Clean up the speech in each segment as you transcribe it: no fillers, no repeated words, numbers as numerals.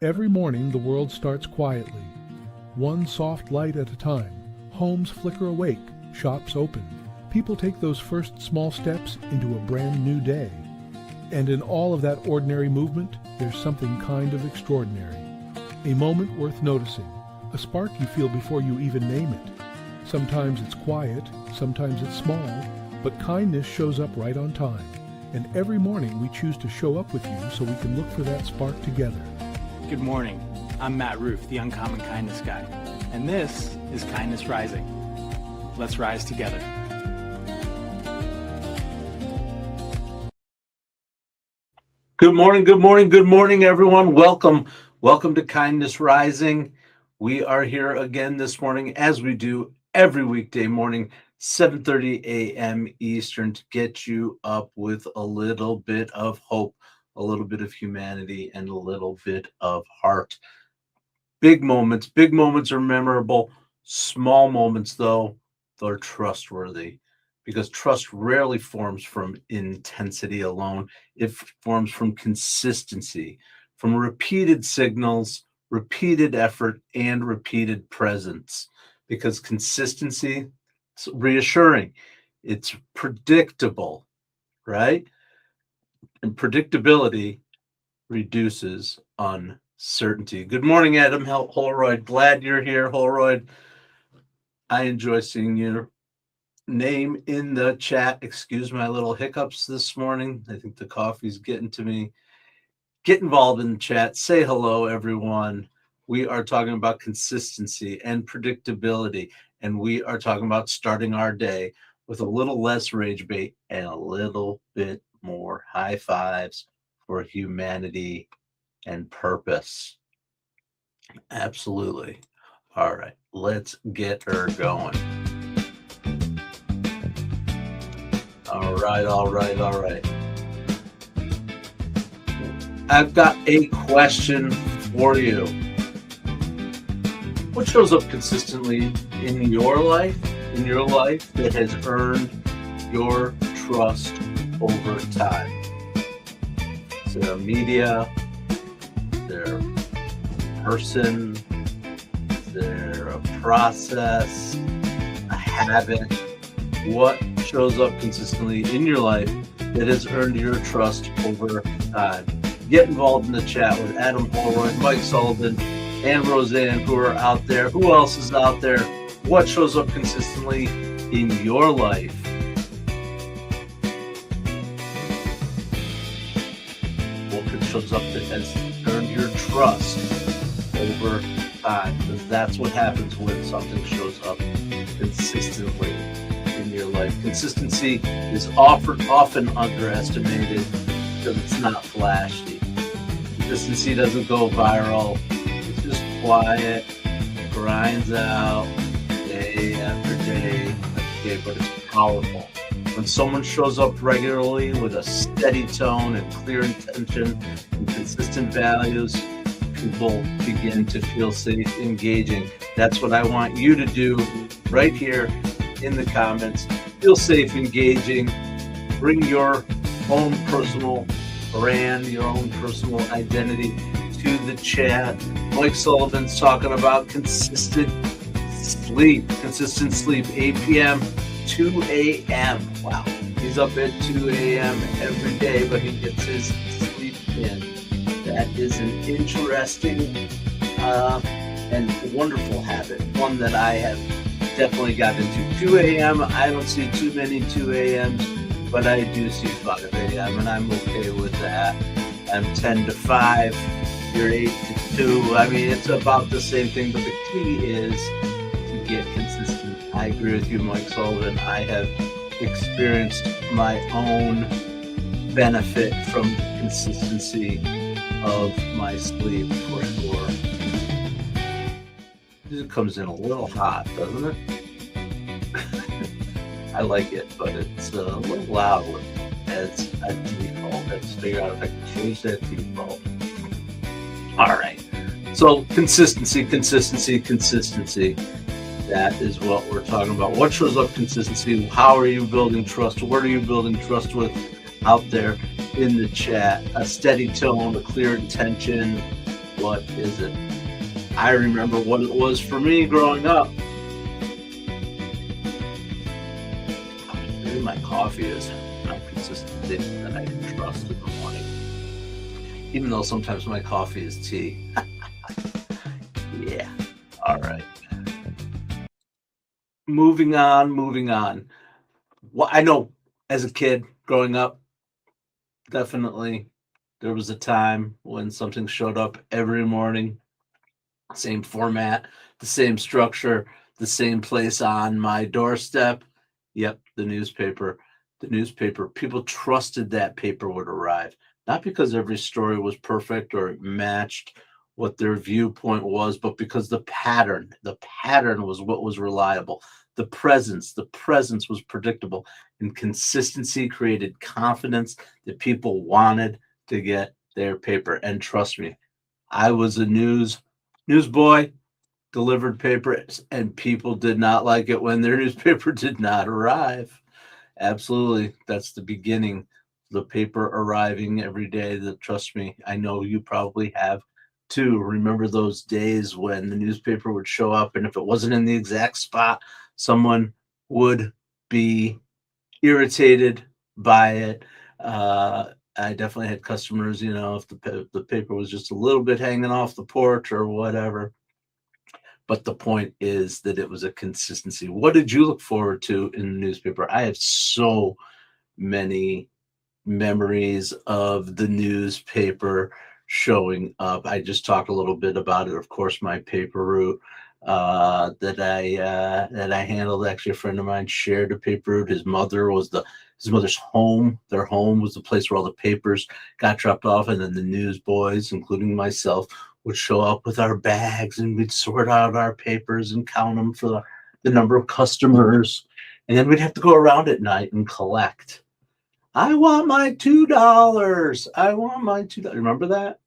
Every morning the world starts quietly, one soft light at a time. Homes flicker awake, shops open. People take those first small steps into a brand new day. And in all of that ordinary movement, there's something kind of extraordinary. A moment worth noticing, a spark you feel before you even name it. Sometimes it's quiet, sometimes it's small, but kindness shows up right on time. And every morning we choose to show up with you so we can look for that spark together. Good morning. I'm Matt Roof, the Uncommon Kindness Guy, and this is Kindness Rising. Let's rise together. Good morning, good morning, good morning, everyone. Welcome to Kindness Rising. We are here again this morning, as we do every weekday morning, 7:30 a.m. Eastern, to get you up with a little bit of hope, a little bit of humanity, and a little bit of heart. Big moments are memorable. Small moments, though, they're trustworthy, because trust rarely forms from intensity alone. It forms from consistency, from repeated signals, repeated effort, and repeated presence. Because consistency is reassuring. It's predictable, right? And predictability reduces uncertainty. Good morning, Adam Holroyd. Glad you're here, Holroyd. I enjoy seeing your name in the chat. Excuse my little hiccups this morning. I think the coffee's getting to me. Get involved in the chat. Say hello, everyone. We are talking about consistency and predictability, and we are talking about starting our day with a little less rage bait and a little bit more high fives for humanity and purpose. Absolutely. All right, let's get her going. All right. I've got a question for you. What shows up consistently in your life that has earned your trust over time? Is there a media? Is there a person? Is there a process? A habit? What shows up consistently in your life that has earned your trust over time? Get involved in the chat with Adam Holroyd, Mike Sullivan, and Roseanne, who are out there. Who else is out there? What shows up consistently in your life? What shows up that has earned your trust over time? Because that's what happens when something shows up consistently in your life. Consistency is often underestimated because it's not flashy. Consistency doesn't go viral. It's just quiet, grinds out day after day, but it's powerful. When someone shows up regularly with a steady tone and clear intention and consistent values, people begin to feel safe engaging. That's what I want you to do right here in the comments. Feel safe engaging. Bring your own personal brand, your own personal identity to the chat. Mike Sullivan's talking about consistent sleep, 8 p.m., 2 a.m. Wow. He's up at 2 a.m. every day, but he gets his sleep in. That is an interesting and wonderful habit, one that I have definitely got into. 2 a.m., I don't see too many 2 a.m.s, but I do see 5 a.m., and I'm okay with that. I'm 10 to 5, you're 8 to 2. I mean, it's about the same thing, but the key is to get consistent. I agree with you, Mike Sullivan. I have experienced my own benefit from the consistency of my sleep, for sure. It comes in a little hot, doesn't it? I like it, but it's a little loud as a default. Let's figure out if I can change that default. All right. So consistency. That is what we're talking about. What shows up consistency? How are you building trust? What are you building trust with out there in the chat? A steady tone, a clear intention, What is it? I remember what it was for me growing up. Maybe my coffee is not a consistent thing that I can trust in the morning. Even though sometimes my coffee is tea. Yeah. All right. Moving on. Well, I know as a kid growing up, definitely there was a time when something showed up every morning, same format, the same structure, the same place on my doorstep. Yep, the newspaper. The newspaper. People trusted that paper would arrive, not because every story was perfect or it matched what their viewpoint was, but because the pattern was what was reliable. The presence was predictable, and consistency created confidence that people wanted to get their paper. And trust me, I was a newsboy, delivered papers, and people did not like it when their newspaper did not arrive. Absolutely. That's the beginning. The paper arriving every day. That, trust me, I know you probably have too. Remember those days when the newspaper would show up, and if it wasn't in the exact spot, someone would be irritated by it. I definitely had customers, if the paper was just a little bit hanging off the porch or whatever. But the point is that it was a consistency. What did you look forward to in the newspaper? I have so many memories of the newspaper showing up. I just talked a little bit about it. Of course, my paper route that I handled. Actually, a friend of mine shared a paper route. His mother's home. Their home was the place where all the papers got dropped off, and then the newsboys, including myself, would show up with our bags, and we'd sort out our papers and count them for the number of customers, and then we'd have to go around at night and collect. I want my $2. I want my $2. Remember that?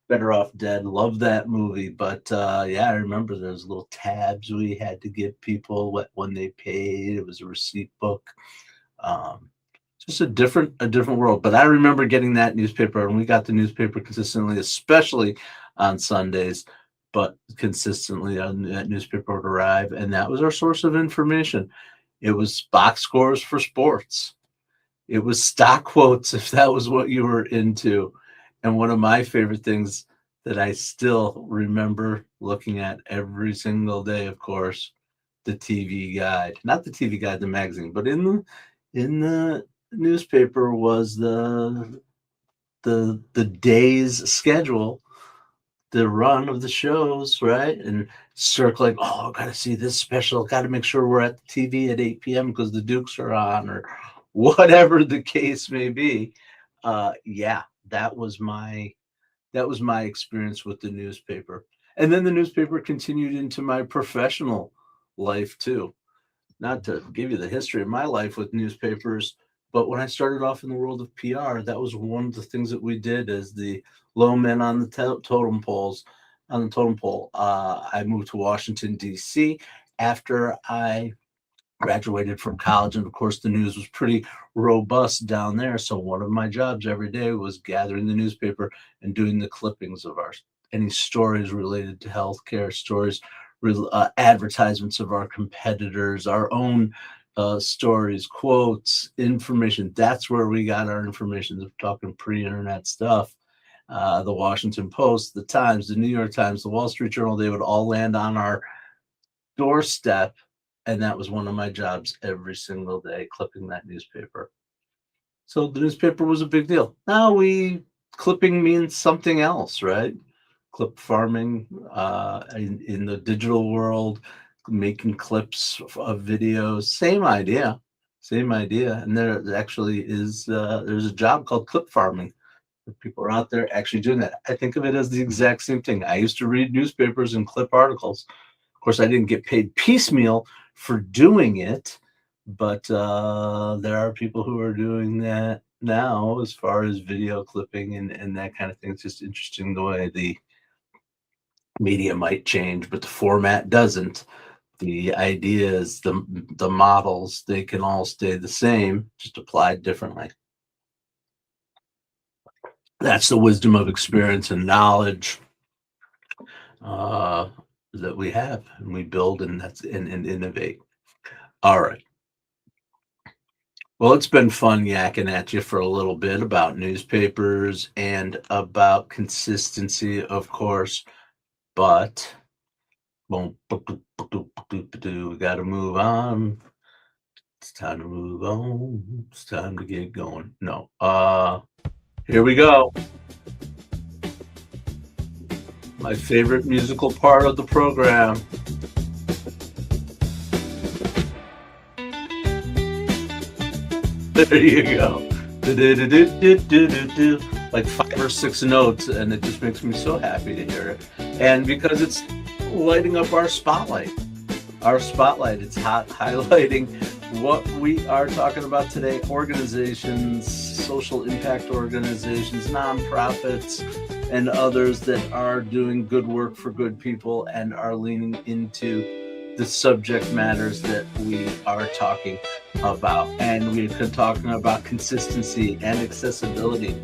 Better Off Dead. Love that movie. But yeah, I remember those little tabs we had to give people when they paid. It was a receipt book. Um, just a different world. But I remember getting that newspaper, and we got the newspaper consistently, especially on Sundays. But consistently, that newspaper would arrive, and that was our source of information. It was box scores for sports. It was stock quotes if that was what you were into. And one of my favorite things that I still remember looking at every single day, of course, the TV guide. Not the TV guide, the magazine, but in the newspaper was the day's schedule, the run of the shows, right? And circling, oh, gotta see this special, gotta make sure we're at the TV at 8 p.m. because the Dukes are on, or whatever the case may be. Yeah, that was my experience with the newspaper. And then the newspaper continued into my professional life too. Not to give you the history of my life with newspapers, but when I started off in the world of PR, that was one of the things that we did as the low men on the totem poles. On the totem pole, I moved to Washington D.C. after I graduated from college, and of course the news was pretty robust down there. So one of my jobs every day was gathering the newspaper and doing the clippings of any stories related to healthcare, stories, advertisements of our competitors, our own stories, quotes, information. That's where we got our information. We're talking pre-internet stuff. The Washington Post, the Times, the New York Times, the Wall Street Journal, they would all land on our doorstep. And that was one of my jobs every single day, clipping that newspaper. So the newspaper was a big deal. Now clipping means something else, right? Clip farming in the digital world, making clips of videos, same idea. And there actually is, there's a job called clip farming. People are out there actually doing that. I think of it as the exact same thing. I used to read newspapers and clip articles. Of course, I didn't get paid piecemeal for doing it, but there are people who are doing that now as far as video clipping and that kind of thing. It's just interesting the way the media might change, but the format doesn't. The ideas, the models, they can all stay the same, just applied differently. That's the wisdom of experience and knowledge that we have, and we build and innovate. All right. Well, it's been fun yakking at you for a little bit about newspapers and about consistency, of course, but we got to move on. It's time to move on. It's time to get going. No. Here we go. My favorite musical part of the program. There you go. Do-do-do-do-do-do-do. Like 5 or 6 notes, and it just makes me so happy to hear it. And because it's lighting up our spotlight. Our spotlight, it's highlighting what we are talking about today. Organizations, social impact organizations, nonprofits, and others that are doing good work for good people and are leaning into the subject matters that we are talking about. And we've been talking about consistency and accessibility.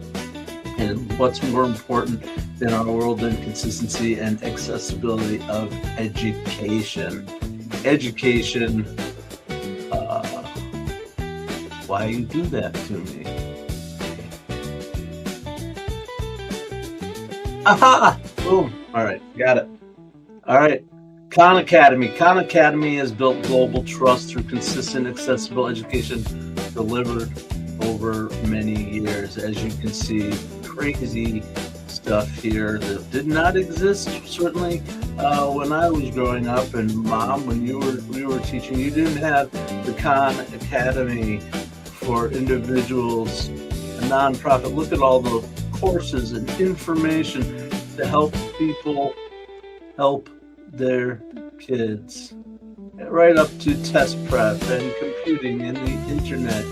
And what's more important in our world than consistency and accessibility of education? Education, why you do that to me? Aha! Boom. All right, got it. All right. Khan Academy. Khan Academy has built global trust through consistent, accessible education delivered over many years. As you can see, crazy stuff here that did not exist certainly when I was growing up, and Mom, when you were teaching, you didn't have the Khan Academy for individuals, a nonprofit. Look at all the courses and information to help people help their kids, right up to test prep and computing and the internet,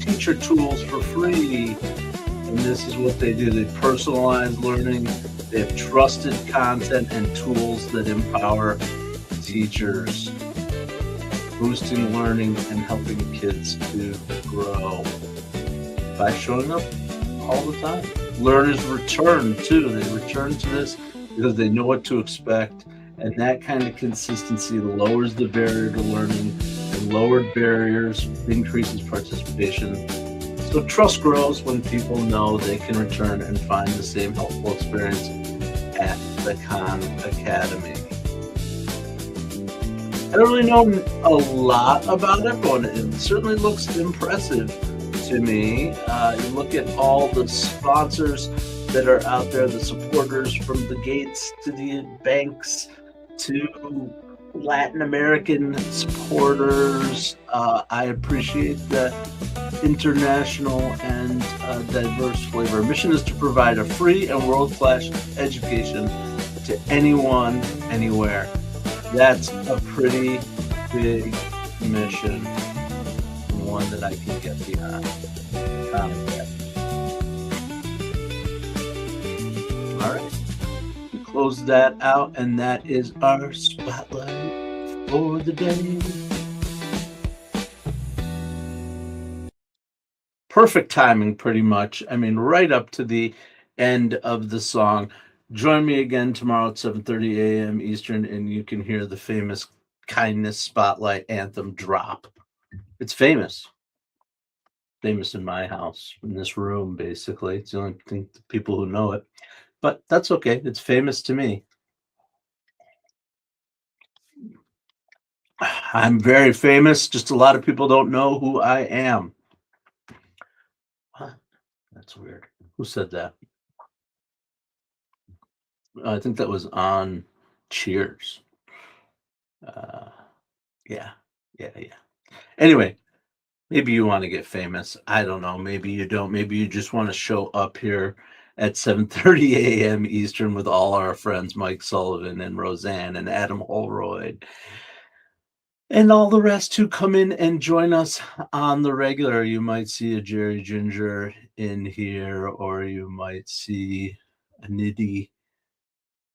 teacher tools for free. And this is what they do. They personalize learning. They have trusted content and tools that empower teachers, boosting learning and helping kids to grow by showing up all the time. Learners return too. They return to this because they know what to expect. And that kind of consistency lowers the barrier to learning, and lowered barriers increases participation. So trust grows when people know they can return and find the same helpful experience at the Khan Academy. I don't really know a lot about it, but it certainly looks impressive to me. You look at all the sponsors that are out there, the supporters, from the Gates to the banks to Latin American supporters. I appreciate the international and diverse flavor. Our mission is to provide a free and world-class education to anyone, anywhere. That's a pretty big mission, one that I can get behind. All right. Close that out, and that is our spotlight for the day. Perfect timing, pretty much. I mean, right up to the end of the song. Join me again tomorrow at 7:30 a.m. Eastern, and you can hear the famous Kindness Spotlight anthem drop. It's famous. Famous in my house, in this room, basically. It's the only thing, the people who know it. But that's okay. It's famous to me. I'm very famous. Just a lot of people don't know who I am. Huh? That's weird. Who said that? I think that was on Cheers. Yeah. Anyway, maybe you want to get famous. I don't know. Maybe you don't. Maybe you just want to show up here at 7:30 a.m. Eastern with all our friends, Mike Sullivan and Roseanne and Adam Holroyd, and all the rest who come in and join us on the regular. You might see a Jerry Ginger in here, or you might see a Nitty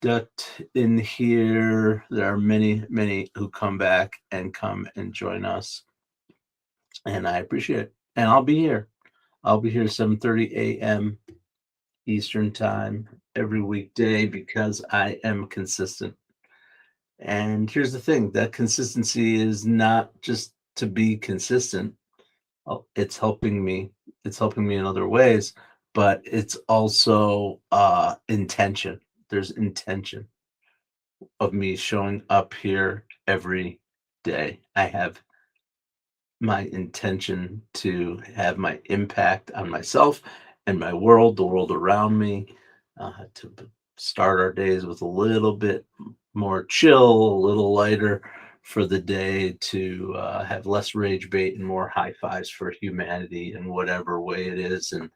Dutt in here. There are many, many who come back and come and join us. And I appreciate it. And I'll be here. I'll be here 7:30 a.m. Eastern time. every weekday because I am consistent. And here's the thing, that consistency is not just to be consistent. It's helping me. It's helping me in other ways, but it's also intention. There's intention of me showing up here every day. I have my intention to have my impact on myself and my world, the world around me, start our days with a little bit more chill, a little lighter for the day, to have less rage bait and more high fives for humanity in whatever way it is. And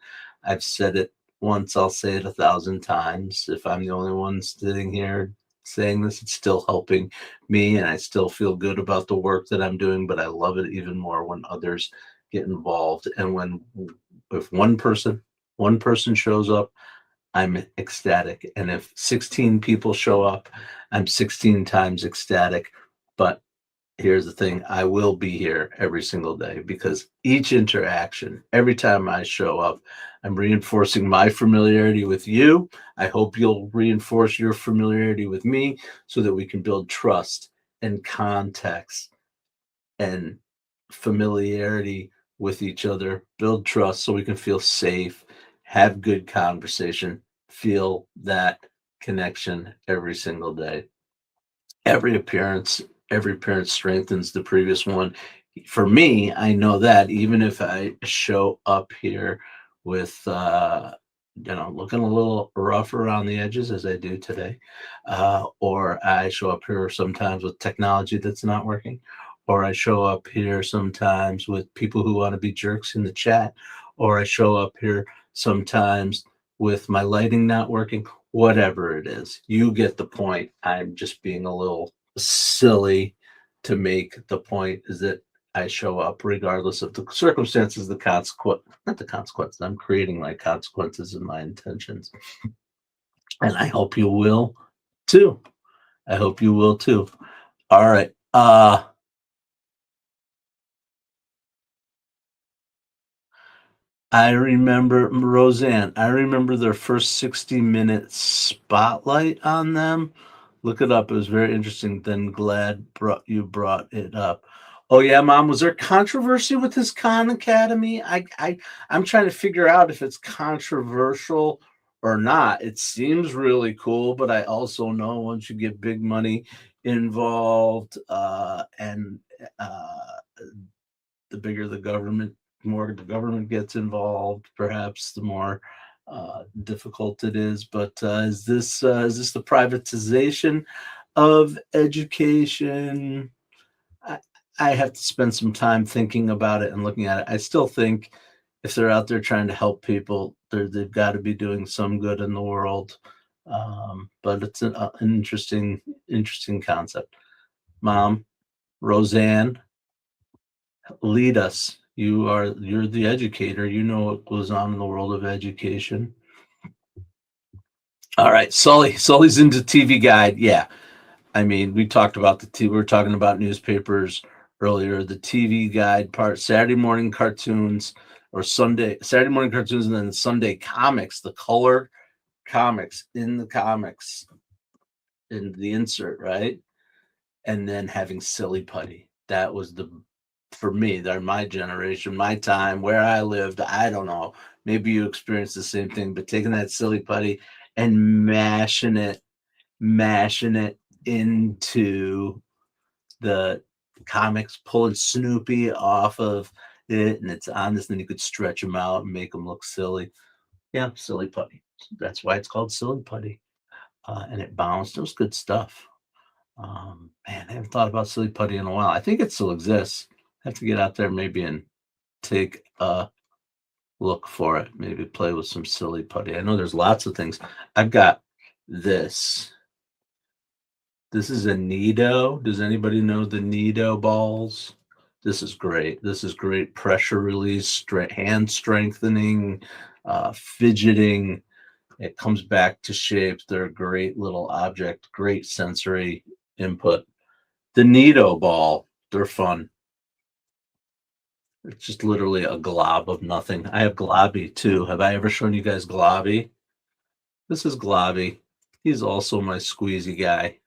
I've said it once, I'll say it 1,000 times. If I'm the only one sitting here saying this, it's still helping me, and I still feel good about the work that I'm doing, but I love it even more when others get involved. And when if one person shows up, I'm ecstatic. And if 16 people show up, I'm 16 times ecstatic. But here's the thing, I will be here every single day, because each interaction, every time I show up, I'm reinforcing my familiarity with you. I hope you'll reinforce your familiarity with me, so that we can build trust and context and familiarity with each other, build trust so we can feel safe, have good conversation, feel that connection every single day. Every appearance, every appearance strengthens the previous one. For me, I know that even if I show up here with looking a little rough around the edges, as I do today, or I show up here sometimes with technology that's not working, or I show up here sometimes with people who want to be jerks in the chat, or I show up here sometimes with my lighting not working, whatever it is, you get the point. I'm just being a little silly to make the point, is that I show up regardless of the circumstances, the consequence, not the consequences. I'm creating my consequences and my intentions. And I hope you will too. I hope you will too. All right. I remember Roseanne. I remember their first 60-minute spotlight on them. Look it up. It was very interesting. Then glad you brought it up. Oh yeah, Mom. Was there controversy with this Khan Academy? I'm trying to figure out if it's controversial or not. It seems really cool, but I also know once you get big money involved, and the bigger the government, more the government gets involved, perhaps the more difficult it is. But is this the privatization of education? I, I have to spend some time thinking about it and looking at it. I still think if they're out there trying to help people, they've got to be doing some good in the world. But it's an interesting concept. Mom, Roseanne, lead us. You're the educator. You know what goes on in the world of education. All right, Sully. Sully's into TV Guide. Yeah, I mean, we talked about we were talking about newspapers earlier. The TV Guide part, Saturday morning cartoons, or Saturday morning cartoons, and then Sunday comics, the color comics in the comics in the insert, right? And then having Silly Putty. That was for me, they're my generation, my time, where I lived. I don't know. Maybe you experienced the same thing, but taking that Silly Putty and mashing it into the comics, pulling Snoopy off of it, and it's on this, and then you could stretch them out and make them look silly. Yeah, Silly Putty. That's why it's called Silly Putty. And it bounced. It was good stuff. Man, I haven't thought about Silly Putty in a while. I think it still exists. I have to get out there maybe and take a look for it. Maybe play with some Silly Putty. I know there's lots of things. I've got this. This is a Nido. Does anybody know the Nido balls? This is great. This is great pressure release, hand strengthening, fidgeting. It comes back to shape. They're a great little object, great sensory input. The Nido ball, they're fun. It's just literally a glob of nothing. I have Globby too. Have I ever shown you guys Globby? This is Globby. He's also my squeezy guy.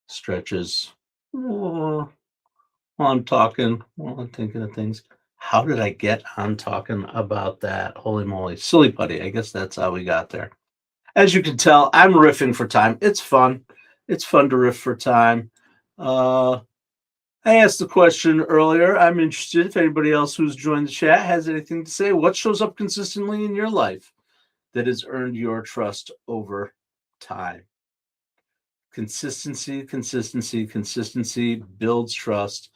Stretches. Oh, while I'm talking, while I'm thinking of things. How did I get on talking about that? Holy moly. Silly putty. I guess that's how we got there. As you can tell, I'm riffing for time. It's fun. It's fun to riff for time. I asked the question earlier. I'm interested if anybody else who's joined the chat has anything to say. What shows up consistently in your life that has earned your trust over time? Consistency, consistency, consistency builds trust.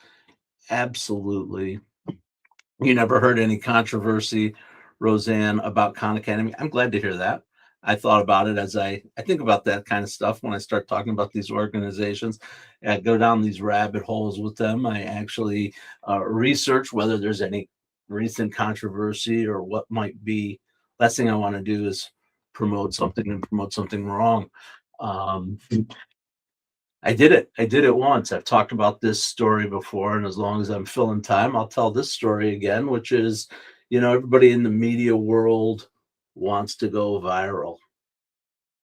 Absolutely. You never heard any controversy, Roseanne, about Khan Academy. I'm glad to hear that. I thought about it as I think about that kind of stuff when I start talking about these organizations. I go down these rabbit holes with them. I actually research whether there's any recent controversy or what might be. Last thing I want to do is promote something and promote something wrong. I did it. I did it once. I've talked about this story before, and as long as I'm filling time, I'll tell this story again, which is, everybody in the media world wants to go viral.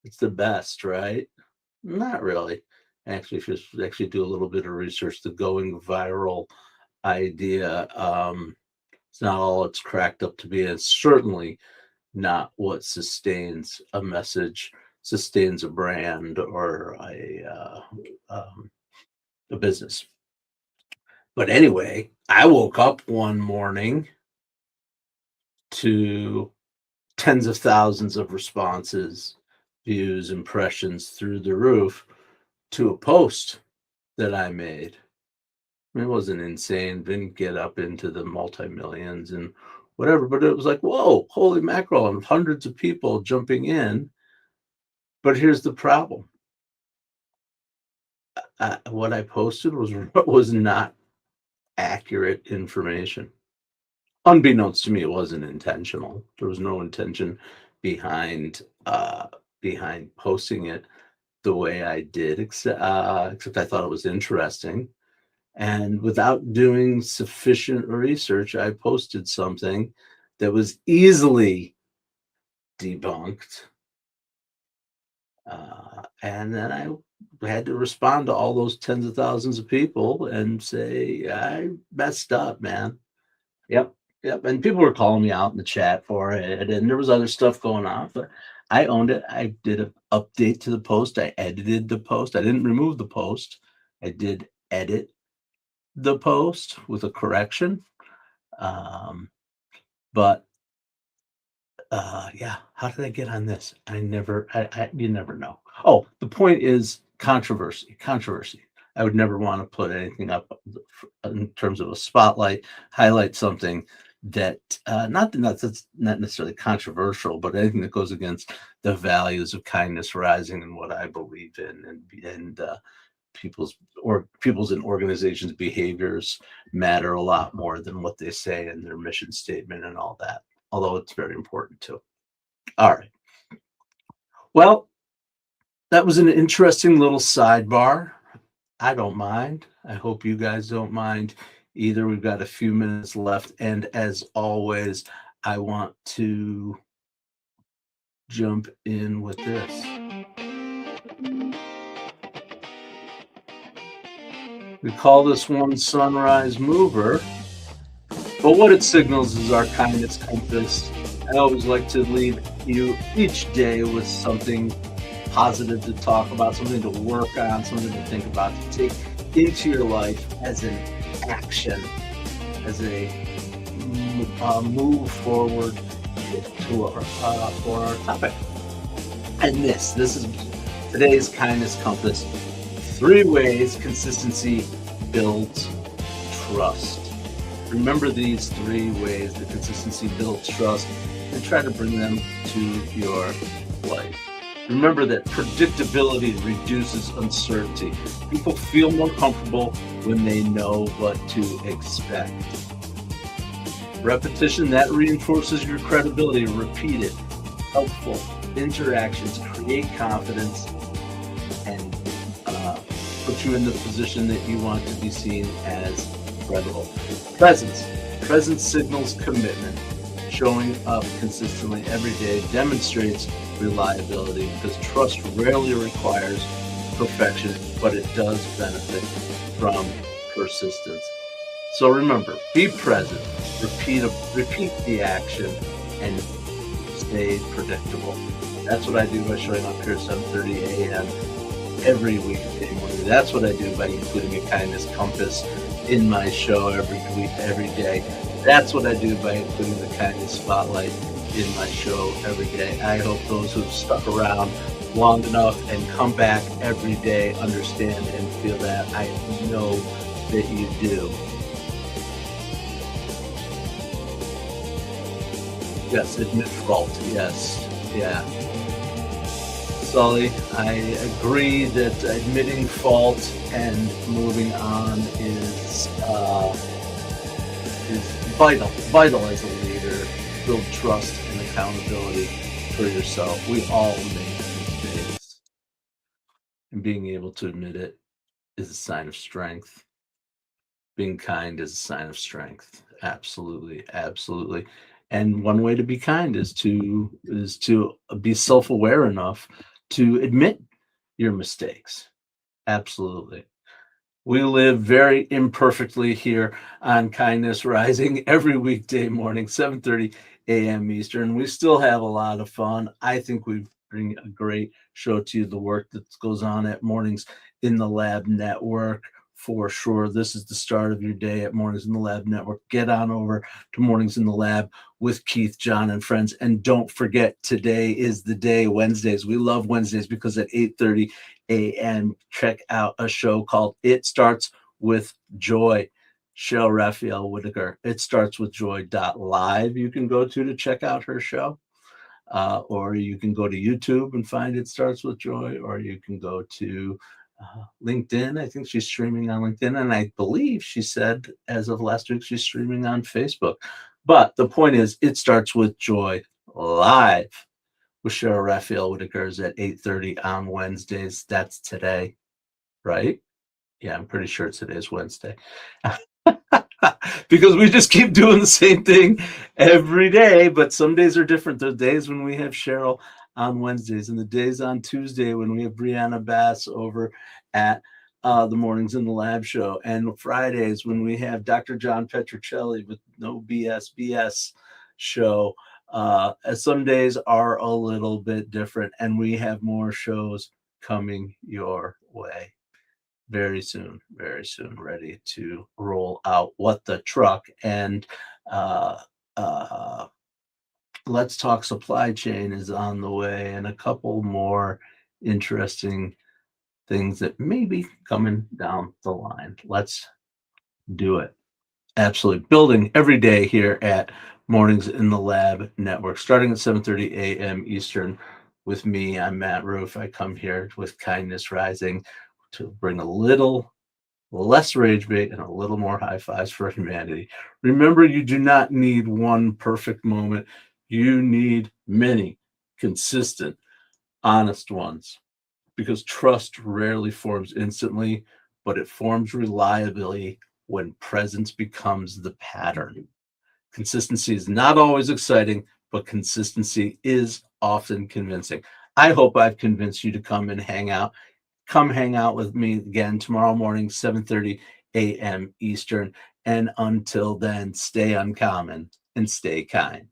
It's the best, right? Not really. Actually, if you actually do a little bit of research, the going viral idea, it's not all it's cracked up to be. It's certainly not what sustains a message, sustains a brand or a business. But anyway, I woke up one morning to tens of thousands of responses, views, impressions through the roof to a post that I made. It wasn't insane, didn't get up into the multi-millions and whatever, but it was like, whoa, holy mackerel, and hundreds of people jumping in. But here's the problem. What I posted was not accurate information. Unbeknownst to me, it wasn't intentional. There was no intention behind posting it the way I did, except I thought it was interesting. And without doing sufficient research, I posted something that was easily debunked. And then I had to respond to all those tens of thousands of people and say, I messed up, man. Yep. And people were calling me out in the chat for it. And there was other stuff going on, but I owned it. I did an update to the post. I edited the post. I didn't remove the post. I did edit the post with a correction. But yeah, how did I get on this? You never know. Oh, the point is controversy. I would never want to put anything up in terms of a spotlight, highlight something that not that's not necessarily controversial, but anything that goes against the values of kindness rising and what I believe in, and people's and organizations' behaviors matter a lot more than what they say in their mission statement and all that. Although it's very important too. All right. Well, that was an interesting little sidebar. I don't mind. I hope you guys don't mind either. We've got a few minutes left. And as always, I want to jump in with this. We call this one Sunrise Mover. But what it signals is our kindness compass. I always like to leave you each day with something positive to talk about, something to work on, something to think about, to take into your life as an action, as a move forward for our topic. And this is today's kindness compass. 3 ways consistency builds trust. Remember these 3 ways that consistency builds trust and try to bring them to your life. Remember that predictability reduces uncertainty. People feel more comfortable when they know what to expect. Repetition, that reinforces your credibility. Repeated, helpful interactions create confidence and put you in the position that you want to be seen as credible. Presence signals commitment. Showing up consistently every day demonstrates reliability, because trust rarely requires perfection, but it does benefit from persistence. So remember, be present, repeat the action, and stay predictable. That's what I do by showing up here at 7:30 a.m. every weekday morning. That's what I do by including a kindness compass in my show every week, every day. That's what I do by including the kindness spotlight in my show every day. I hope those who've stuck around long enough and come back every day understand and feel that. I know that you do. Yes, admit fault. Yes. Yeah. Sully, I agree that admitting fault and moving on is vital as a leader. Build trust and accountability for yourself. We all make mistakes, and being able to admit it is a sign of strength. Being kind is a sign of strength. Absolutely, absolutely. And one way to be kind is to be self-aware enough to admit your mistakes. Absolutely. We live very imperfectly here on Kindness Rising every weekday morning, 7:30 a.m. Eastern. We still have a lot of fun. I think we bring a great show to you, the work that goes on at Mornings in the Lab Network. For sure, this is the start of your day at Mornings in the Lab Network. Get on over to Mornings in the Lab with Keith, John, and friends. And don't forget, today is the day, Wednesdays. We love Wednesdays because at 8:30 a.m., check out a show called It Starts with Joy. Cheryl Raphael Whitaker. It Starts with Joy.live. You can go to check out her show. Or you can go to YouTube and find It Starts with Joy, or you can go to LinkedIn. I think she's streaming on LinkedIn, and I believe she said as of last week she's streaming on Facebook. But the point is, It Starts with Joy live with Cheryl Raphael Whitaker is at 8:30 on Wednesdays. That's today, right? Yeah, I'm pretty sure today's Wednesday. Because we just keep doing the same thing every day, but some days are different. There are days when we have Cheryl on Wednesdays, and the days on Tuesday when we have Brianna Bass over at the Mornings in the Lab show, and Fridays when we have Dr. John Petrocelli with No BS show. Some days are a little bit different, and we have more shows coming your way very soon, ready to roll out What the Truck. And Let's Talk Supply Chain is on the way, and a couple more interesting things that may be coming down the line. Let's do it. Absolutely. Building every day here at Mornings in the Lab Network, starting at 7:30 a.m. Eastern with me. I'm Matt Roof. I come here with Kindness Rising to bring a little less rage bait and a little more high fives for humanity. Remember, you do not need one perfect moment. You need many consistent, honest ones, because trust rarely forms instantly, but it forms reliably when presence becomes the pattern. Consistency is not always exciting, but consistency is often convincing. I hope I've convinced you to come and hang out. Come hang out with me again tomorrow morning, 7:30 a.m. Eastern. And until then, stay uncommon and stay kind.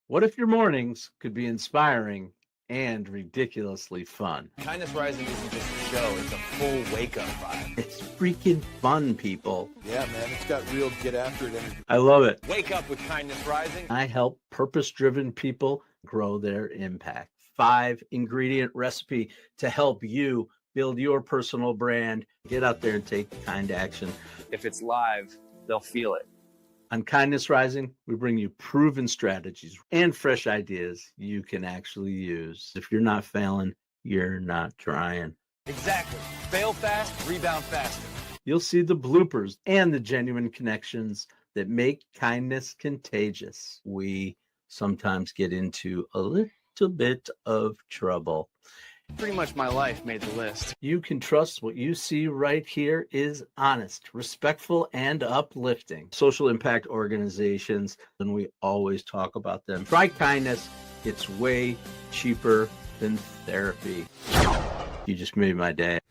What if your mornings could be inspiring and ridiculously fun? Kindness Rising isn't just a show, it's a full wake-up vibe. It's freaking fun, people. Yeah, man, it's got real get after it energy. I love it. Wake up with Kindness Rising. I help purpose-driven people grow their impact. 5-ingredient recipe to help you build your personal brand. Get out there and take kind action. If it's live, they'll feel it. On Kindness Rising, we bring you proven strategies and fresh ideas you can actually use. If you're not failing, you're not trying. Exactly. Fail fast, rebound faster. You'll see the bloopers and the genuine connections that make kindness contagious. We sometimes get into a little bit of trouble. Pretty much my life made the list. You can trust what you see right here is honest, respectful, and uplifting. Social impact organizations, and we always talk about them. Try kindness It's way cheaper than therapy. You just made my day.